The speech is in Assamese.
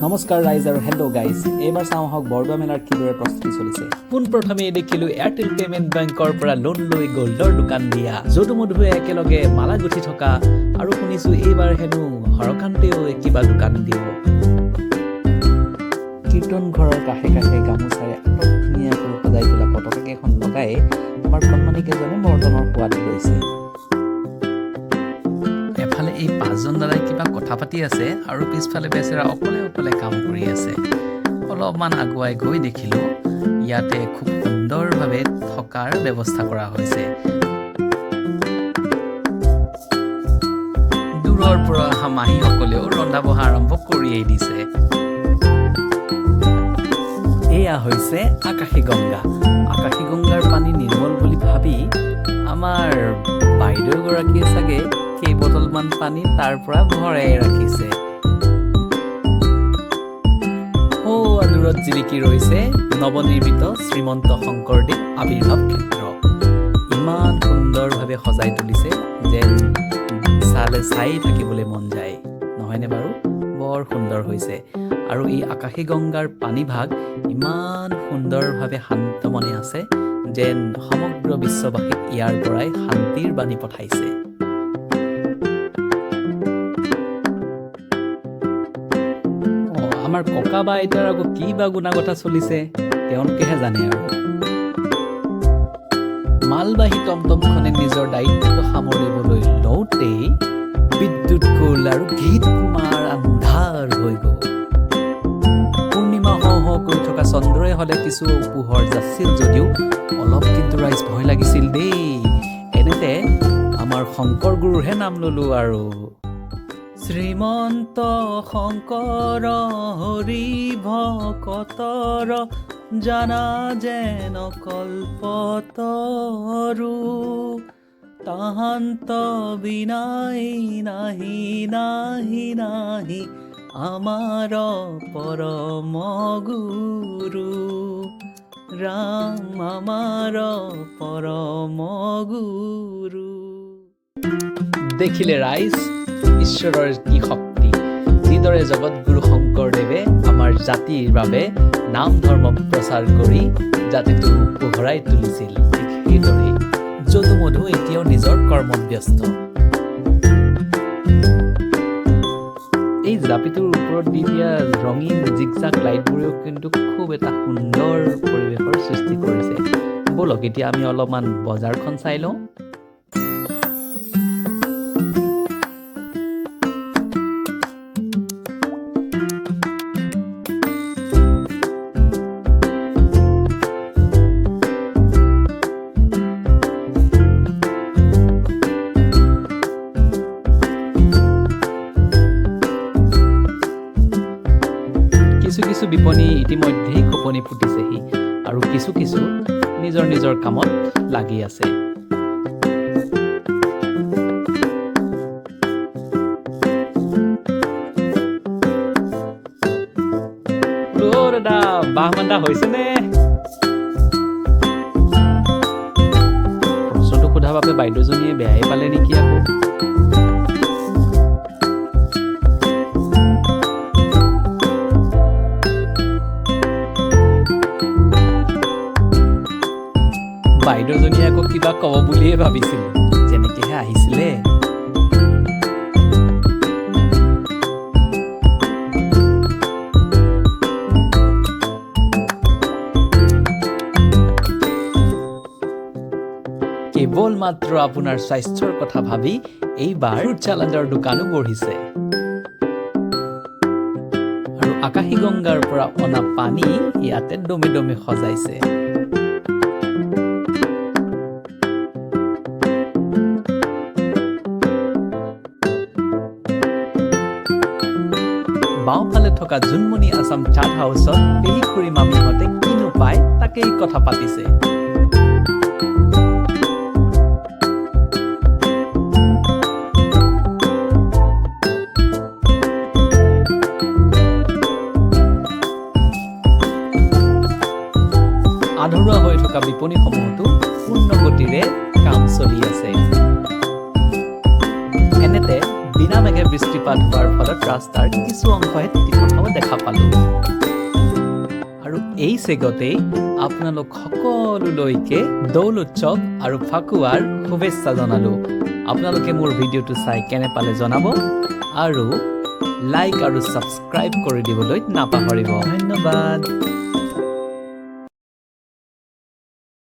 নমস্কাৰ ৰাইজ আৰু হেল্ল' গাইজ এইবাৰ চাওঁ আহক বৰদোৱা মেলাৰ কিদৰে প্ৰস্তুতি চলিছে পোনপ্ৰথমে দেখিলোঁ এয়াৰটেল পেমেণ্ট বেংকৰ পৰা লোন লৈ গ'ল্ডৰ দোকান দিয়া যদু মধুৱে একেলগে মালা গুঠি থকা আৰু শুনিছোঁ এইবাৰ হেনো হৰকান্তেও কিবা দোকান দিব কীৰ্তন ঘৰৰ কাষে কাষে গামোচাৰে আটক ধুনীয়াকৈ সজাই তোলা পতাকাকেইখন লগাই আমাৰ কণমানিকেইজনে মৰ্টনৰ সোৱাদ লৈছে এফালে এই পাঁচজন দাদাই কিবা কথা পাতি আছে আৰু পিছফালে বেচেৰা অকলে কাম কৰি আছে অলপমান আগুৱাই গৈ দেখিলোঁ ইয়াতে খুব সুন্দৰভাৱে থকাৰ ব্যৱস্থা কৰা হৈছে দূৰৰ পৰা অহা মাহীসকলেও ৰন্ধা বঢ়া আৰম্ভ কৰিয়েই দিছে এয়া হৈছে আকাশী গংগাৰ পানী নিৰ্মল বুলি ভাবি আমাৰ বাইদেউগৰাকীয়ে চাগে কেইবটলমান পানী তাৰ পৰা ভৰাই ৰাখিছে দূৰত জিলিকি ৰৈছে নৱনিৰ্মিত শ্ৰীমন্ত শংকৰদেৱ আৱিৰ্ভাৱ ক্ষেত্ৰ ইমান সুন্দৰভাৱে সজাই তুলিছে যেন চাই থাকিবলৈ মন যায় নহয়নে বাৰু বৰ সুন্দৰ হৈছে আৰু এই আকাশী গংগাৰ পানীভাগ ইমান সুন্দৰভাৱে শান্তমনে আছে যেন সমগ্ৰ বিশ্ববাসীক ইয়াৰ পৰাই শান্তিৰ বাণী পঠাইছে আমাৰ ককা বা আইতাৰ আকৌ কি বা গুণাগতা চলিছে তেওঁলোকেহে জানে আৰু মালবাহী টমটমখনে নিজৰ দায়িত্বটো সামৰিবলৈ লওঁতেই বিদ্যুৎ গ'ল আৰু গীত মাৰ আন্ধাৰ হৈ গ'ল পূৰ্ণিমা হৈ থকা চন্দ্ৰই হ'লে কিছু পোহৰ যাছিল যদিও অলপ কিন্তু ৰাইজ ভয় লাগিছিল দেই এনেতে আমাৰ শংকৰ গুৰুৰহে নাম ল'লো আৰু শ্ৰীমন্ত শংকৰ হৰি ভকতৰ জানা যেন কল্পতৰু তাহান্ত বিনাই নাহি আমাৰ পৰম গুৰু ৰাম আমাৰ পৰম গুৰু দেখিলে ৰাইজ ঈশ্বৰৰ কি শক্তি যিদৰে জগতগুৰু শংকৰদেৱে আমাৰ জাতিৰ বাবে নাম ধৰ্ম প্ৰচাৰ কৰি জাতিটো পোহৰাই তুলিছিল ঠিক সেইদৰে যদু মধু এতিয়াও নিজৰ কৰ্মত ব্যস্ত এই জাপিটোৰ ওপৰত দি দিয়া ৰঙীন জিগজাগ লাইটবোৰেও কিন্তু খুব এটা সুন্দৰ পৰিৱেশৰ সৃষ্টি কৰিছে ব'লক এতিয়া আমি অলপমান বজাৰখন চাই লওঁ কিছু বিপণী ইতিমধ্যেই খোপনি ফুটিছেহি আৰু কিছু নিজৰ কামত লাগি আছে দাদা বাহ মান্দা হৈছেনে প্ৰশ্নটো সোধা বাবে বাইদেউজনীয়ে বেয়াই পালে নেকি আকৌ বাইদেউজনীয়ে আকৌ কিবা ক'ব বুলিয়ে ভাবিছিল যেনেকেহে আহিছিলে কেৱল মাত্ৰ আপোনাৰ স্বাস্থ্যৰ কথা ভাবি এইবাৰ ফ্ৰুট চালাডৰ দোকানো বহিছে আৰু আকাশী গংগাৰ পৰা অনা পানী ইয়াতে দমে দমে সজাইছে বাওঁফালে থকা জোনমণি আছাম চাট হাউচত পেহী খুৰী মামীহঁতে কিনো পায় তাকেই কথা পাতিছে আধৰুৱা হৈ থকা বিপণীসমূহতো পূৰ্ণ গতিৰে কাম চলি আছে এনেতে বিনামেঘে বৃষ্টিপাত হোৱাৰ ফলত ৰাস্তাৰ কিছু অংশহে তিতি থকাও দেখা পালোঁ আৰু এই চেগতেই আপোনালোক সকলোলৈকে দৌল উৎসৱ আৰু ফাকুৱাৰ শুভেচ্ছা জনালোঁ আপোনালোকে মোৰ ভিডিঅ'টো চাই কেনে পালে জনাব আৰু লাইক আৰু ছাবস্ক্ৰাইব কৰি দিবলৈ নাপাহৰিব ধন্যবাদ